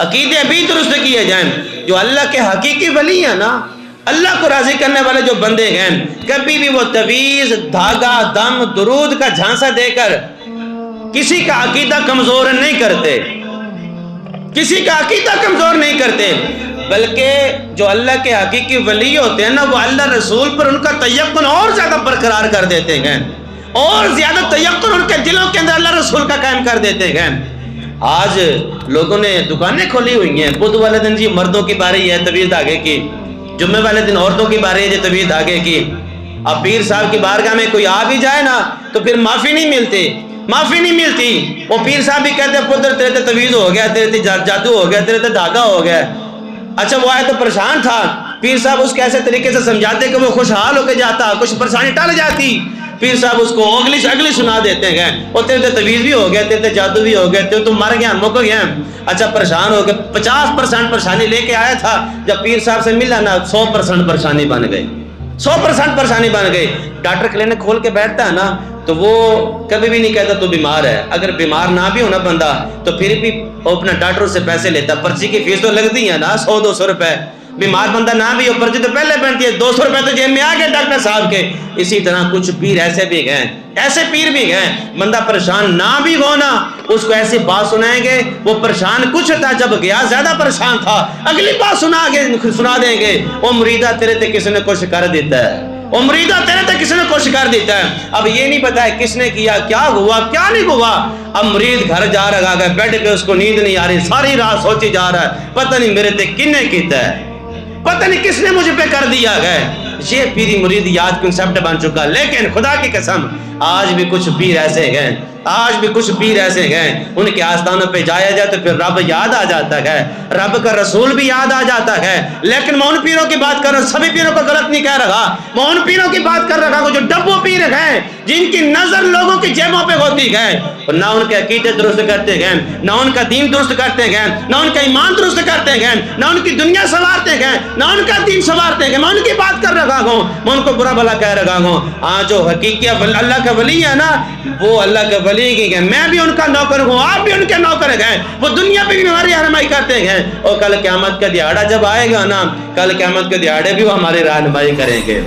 عقیدے بھی درست کیے جائیں. جو اللہ کے حقیقی ولی ہیں نا، اللہ کو راضی کرنے والے جو بندے ہیں، کبھی بھی وہ تویز، دھاگا، دم، درود کا جھانسا دے کر کسی کا عقیدہ کمزور نہیں کرتے، کسی کا عقیدہ کمزور نہیں کرتے، بلکہ جو اللہ کے حقیقی ولی ہوتے ہیں نا، وہ اللہ رسول پر ان کا تیقن اور زیادہ برقرار کر دیتے ہیں، اور زیادہ تیقن ان کے دلوں کے اندر اللہ رسول کا قائم کر دیتے ہیں. آج لوگوں نے دکانیں کھولی ہوئی ہیں، بدھ والے دن جی مردوں کی باری ہے طویل دھاگے کی، جمعے والے دن عورتوں کی باری ہے جی طویل دھاگے کی. اب پیر صاحب کی بارگاہ میں کوئی آ بھی جائے نا تو پھر معافی نہیں ملتی، معافی نہیں ملتی. وہ پیر صاحب بھی کہتے ہیں پتر تیرے تے تویز ہو گیا، تیرے تے جادو ہو گیا، تیرے تے دھاگا ہو گیا. اچھا وہ آئے تو پریشان تھا، پیر صاحب اس کے ایسے طریقے سے سمجھاتے کہ وہ خوشحال ہو کے جاتا، کچھ پریشانی ٹل جاتی. پیر صاحب اس کو اگلی سنا دیتے ہیں، وہ تیرے تے تویز بھی ہو گیا، تیرے تے جادو بھی ہو گیا، تو مر گیا، مک گیا. اچھا پریشان ہو گیا، 50% پریشانی لے کے آیا تھا، جب پیر صاحب سے ملا نا 100% پریشانی بن گئی، 100% پریشانی بن گئی. ڈاکٹر کلینک کھول کے بیٹھتا ہے نا تو وہ کبھی بھی نہیں کہتا تو بیمار ہے. اگر بیمار نہ بھی ہونا بندہ تو پھر بھی وہ اپنا ڈاکٹر سے پیسے لیتا، پرچی کی فیس تو لگتی ہے نا 100-200 روپے. بیمار بندہ نہ بھی ہو پرچی تو پہلے بنتی ہے، 200 روپے تو جیب میں آ گئے ڈاکٹر صاحب کے. اسی طرح کچھ پیر ایسے بھی گئے، ایسے پیر بھی گئے، بندہ پریشان نہ بھی ہونا اس کو ایسی بات سنائیں گے، وہ پریشان کچھ تھا جب گیا زیادہ پریشان تھا، اگلی بات سنا دیں گے، وہ مریدہ تیرے تے کسی نے کچھ کر دیتا ہے، وہ مریدہ تیرے تے کسی نے کچھ کر دیتا ہے. اب یہ نہیں پتا ہے کس نے کیا، کیا ہوا کیا نہیں ہوا. اب مرید گھر جا رہا ہے، بیڈ پہ اس کو نیند نہیں آ رہی، ساری رات سوچی جا رہا ہے پتہ نہیں میرے تے کن نے کیتا ہے، پتہ نہیں کس نے مجھے پہ کر دیا ہے. یہ پیری مرید یاد کنسپٹ بن چکا. لیکن خدا کی قسم آج بھی کچھ پیر ایسے ہیں، آج بھی کچھ پیر ایسے ہیں، ان کے آستانوں پہ جایا جائے تو پھر رب یاد آ جاتا ہے، رب کا رسول بھی یاد آ جاتا ہے. لیکن میں ان پیروں کی بات کر رہا ہوں، سبھی پیروں کو غلط نہیں کہہ رہا، میں ان پیروں کی بات کر رہا ہوں جو ڈبو پیر ہیں، جن کی نظر لوگوں کی جیبوں پہ ہوتی ہے، اور نہ ان کے عقیدے درست کرتے ہیں، نہ ان کا دین درست کرتے ہیں، نہ ان کا ایمان درست کرتے ہیں، نہ ان کی دنیا سنوارتے ہیں، نہ ان کا دین سنوارتے ہیں. میں ان کی بات کر رہا ہوں، میں ان کو برا بھلا کہہ رہا ہوں. ہاں جو حقیقی اللہ کا ولی ہے نا، وہ اللہ کے ولی کی ہے، میں بھی ان کا نوکر ہوں، آپ بھی ان کے نوکر ہیں. وہ دنیا پہ بھی ہماری رہنمائی کرتے ہیں، اور کل قیامت کا دہاڑا جب آئے گا نا، کل قیامت کے دہاڑے بھی وہ ہماری رہنمائی کریں گے.